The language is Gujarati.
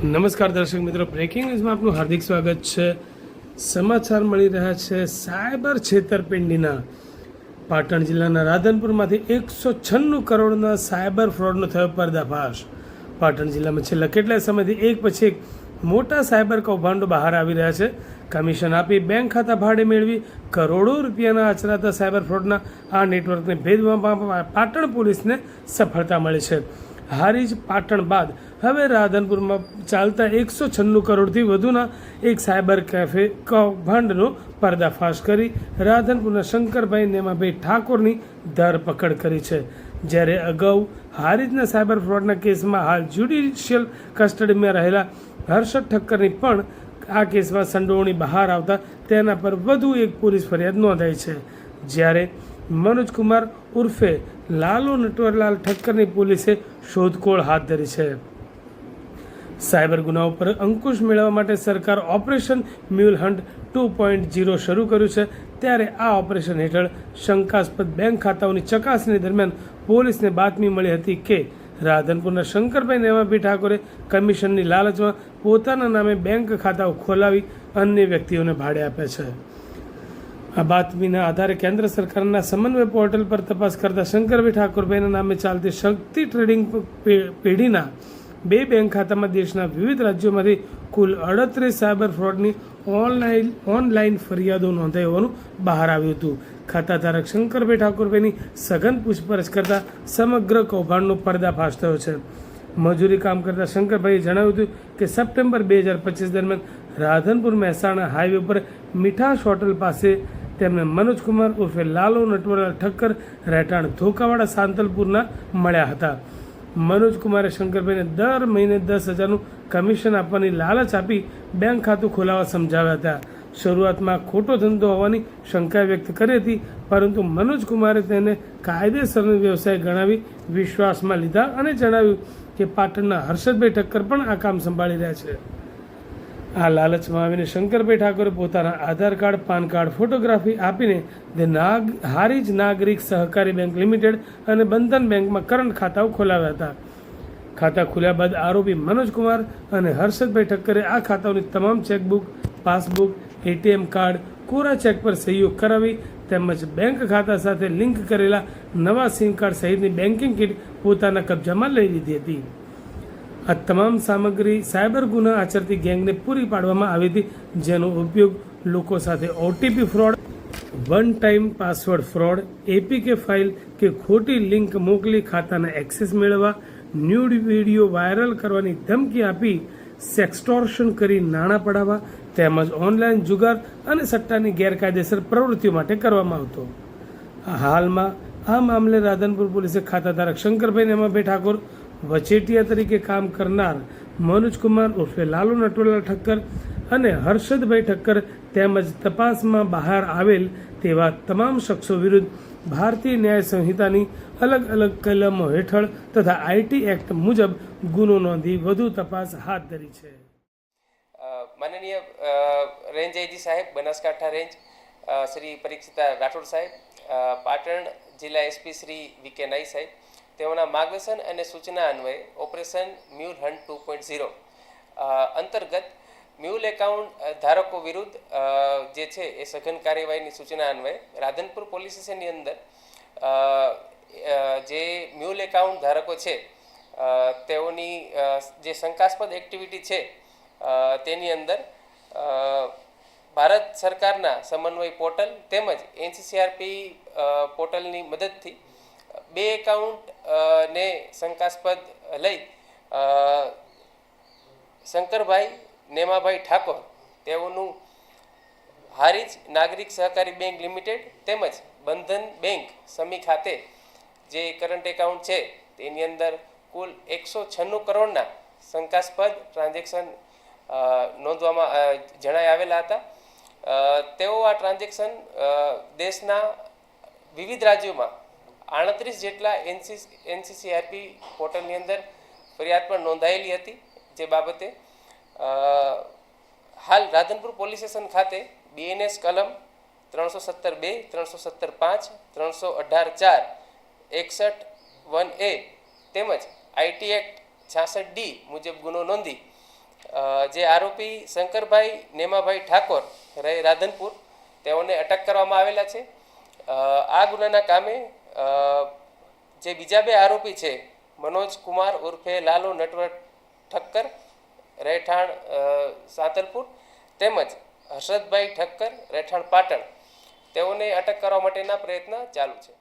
નમસ્કાર દર્શક મિત્રો, બ્રેકિંગ ન્યૂઝમાં આપનું હાર્દિક સ્વાગત છે। સમાચાર મળી રહ્યા છે સાયબર છેતરપિંડીના। પાટણ જિલ્લાના રાધનપુરમાંથી 196 કરોડના સાયબર ફ્રોડનો થયો પર્દાફાશ। પાટણ જિલ્લામાં છેલ્લા કેટલાય સમયથી એક પછી એક મોટા સાયબર કૌભાંડો બહાર આવી રહ્યા છે। કમિશન આપી બેંક ખાતા ભાડે મેળવી કરોડો રૂપિયાના આચરાતા સાયબર ફ્રોડના આ નેટવર્કને ભેદવામાં પાટણ પોલીસને સફળતા મળી છે। હારીજ પાટણ બાદ હવે રાધનપુરમાં ચાલતા 196 કરોડથી વધુના એક સાયબર કેફે કૌભાંડનો પર્દાફાશ કરી રાધનપુરના શંકરભાઈ નેમાભાઈ ઠાકોરની ધરપકડ કરી છે। જ્યારે અગાઉ હારીજના સાયબર ફ્રોડના કેસમાં હાલ જ્યુડિશિયલ કસ્ટડીમાં રહેલા હર્ષદ ઠક્કરની પણ આ કેસમાં સંડોવણી બહાર આવતા તેના પર વધુ એક પોલીસ ફરિયાદ નોંધાઈ છે। જ્યારે મનોજકુમાર ઉર્ફે લાલુ નટવરલાલ ઠક્કરની પોલીસે શોધખોળ હાથ ધરી છે। સાયબર ગુનાઓ પર અંકુશ મેળવવા માટે સરકાર ઓપરેશન મ્યુલ હન્ટ 2.0 શરૂ કર્યું છે। ત્યારે આ ઓપરેશન હેઠળ શંકાસ્પદ બેંક ખાતાઓની ચકાસણી દરમિયાન પોલીસને બાતમી મળી હતી કે રાધનપુરના શંકરભાઈ નેમાભાઈ ઠાકોરે કમિશનની લાલચમાં પોતાના નામે બેંક ખાતાઓ ખોલાવી અન્ય વ્યક્તિઓને ભાડે આપે છે। આ બાતમીના આધારે કેન્દ્ર સરકારના સમન્વય પોર્ટલ પર તપાસ કરતા શંકરભાઈ ઠાકોરભાઈના નામે ચાલતી શક્તિ ટ્રેડિંગ પેઢીના 2 બેંક ખાતામાં દેશના વિવિધ રાજ્યોમાંથી કુલ 38 સાયબર ફ્રોડની ઓનલાઈન ફરિયાદો નોંધાઈ હોવાનું બહાર આવ્યું હતું। ખાતાધારક શંકરભાઈ ઠાકોરભાઈની સઘન પૂછપરછ કરતા સમગ્ર કૌભાંડનો પર્દાફાશ થયો છે। મજૂરી કામ કરતા શંકરભાઈએ જણાવ્યું હતું કે સપ્ટેમ્બર 2025 દરમિયાન રાધનપુર મહેસાણા હાઈવે પર મીઠાશ હોટલ પાસે તેમને મનોજકુમાર ઉર્ફે લાલો નટવરલાલ ઠક્કર રહેઠાણ ધોકાવાડા સાંતલપુરના મળ્યા હતા। મનોજકુમારે શંકરભાઈને દર મહિને 10,000નું કમિશન આપવાની લાલચ આપી બેંક ખાતું ખોલાવવા સમજાવ્યા હતા। શરૂઆતમાં ખોટો ધંધો હોવાની શંકા વ્યક્ત કરી હતી, પરંતુ મનોજકુમારે તેને કાયદેસરનો વ્યવસાય ગણાવી વિશ્વાસમાં લીધા અને જણાવ્યું કે પાટણના હર્ષદભાઈ ઠક્કર પણ આ કામ સંભાળી રહ્યા છે। આ લાલચમાં આવીને શંકરભાઈ ઠાકોરે પોતાના આધાર કાર્ડ, પાન કાર્ડ, ફોટોગ્રાફી આપીને હારીજ નાગરિક સહકારી બેંક લિમિટેડ અને બંધન બેંકમાં કરંટ ખાતાઓ ખોલાવ્યા હતા। ખાતા ખોલ્યા બાદ આરોપી મનોજકુમાર અને હર્ષદભાઈ ઠક્કરે આ ખાતાઓની તમામ ચેકબુક, પાસબુક, એટીએમ કાર્ડ, કોરા ચેક પર સહીઓ કરાવી તેમજ બેંક ખાતા સાથે લિંક કરેલા નવા સિમ કાર્ડ સહિતની બેન્કિંગ કિટ પોતાના કબજામાં લઈ લીધી હતી। આ તમામ સામગ્રી સાયબર ગુના આચરતી ગેંગને પૂરી પાડવામાં આવી હતી, જેનો ઉપયોગ લોકો સાથે OTP fraud, one time password fraud, APK file કે ખોટી લિંક મોકલી ખાતાના એક્સેસ મેળવવા, ન્યૂડ વિડીયો વાયરલ કરવાની ધમકી આપી સેક્સટોર્શન કરી નાણાં પડાવવા તેમજ ઓનલાઈન જુગાર અને સટ્ટાની ગેરકાયદેસર પ્રવૃત્તિઓ માટે કરવામાં આવતો। હાલમાં આ મામલે રાધનપુર પોલીસે ખાતાધારક શંકરભાઈ નેમાભાઈ ઠાકોર, વચેટિયા તરીકે કામ કરનાર મનોજકુમાર ઉર્ફે લાલુ નટવરલાલ ઠક્કર અને હર્ષદભાઈ ઠક્કર તેમજ તપાસમાં બહાર આવેલ તેવા તમામ શખ્સો વિરુદ્ધ ભારતીય ન્યાય સંહિતાની અલગ અલગ કલમો હેઠળ તથા આઈટી એક્ટ મુજબ ગુનો નોંધી વધુ તપાસ હાથ ધરી છે। માનનીય રેન્જ આઈજી સાહેબ, બનાસકાંઠા રેન્જ શ્રી પરીક્ષિતા રાઠોડ સાહેબ, પાટણ જિલ્લા એસપી શ્રી વીકે નાઈ સાહેબ, તેઓના માર્ગદર્શન અને સૂચના અન્વયે ઓપરેશન મ્યુલ હન્ટ 2.0 અંતર્ગત મ્યુલ એકાઉન્ટ ધારકો વિરુદ્ધ જે છે એ સઘન કાર્યવાહીની સૂચના અન્વયે રાધનપુર પોલીસ સ્ટેશનની અંદર જે મ્યુલ એકાઉન્ટ ધારકો છે તેઓની જે શંકાસ્પદ એક્ટિવિટી છે તેની અંદર ભારત સરકારના સમન્વય પોર્ટલ તેમજ એનસીસીઆરપી પોર્ટલની મદદથી 2 એકાઉન્ટ ને શંકાસ્પદ લઈ શંકરભાઈ નેમાભાઈ ઠાકોર તેઓનું હારીજ નાગરિક સહકારી બેંક લિમિટેડ તેમજ બંધન બેંક સમી ખાતે જે કરંટ એકાઉન્ટ છે તેની અંદર કુલ 196 કરોડના શંકાસ્પદ ટ્રાન્ઝેક્શન નોંધવામાં જણાઈ આવેલા હતા। તેઓ આ ટ્રાન્ઝેક્શન દેશના વિવિધ રાજ્યોમાં 38 જેટલા એનસીસીઆરપી પોર્ટલની અંદર ફરિયાદ પણ નોંધાયેલી હતી, જે બાબતે હાલ રાધનપુર પોલીસ સ્ટેશન ખાતે બીએનએસ કલમ 317(2), 317(5), 318(4), 61(1)A તેમજ આઈટી એક્ટ 66D મુજબ ગુનો નોંધી જે આરોપી શંકરભાઈ નેમાભાઈ ઠાકોર રહે રાધનપુર તેઓને અટક કરવામાં આવેલા છે. આ ગુનાના કામે જે બીજા બે આરોપી છે મનોજ કુમાર ઉર્ફે લાલુ નટવર ઠક્કર રહેઠાણ સાંતલપુર તેમજ હર્ષદભાઈ ઠક્કર રહેઠાણ પાટણ તેઓને અટક કરવા માટેના પ્રયત્ન ચાલુ છે.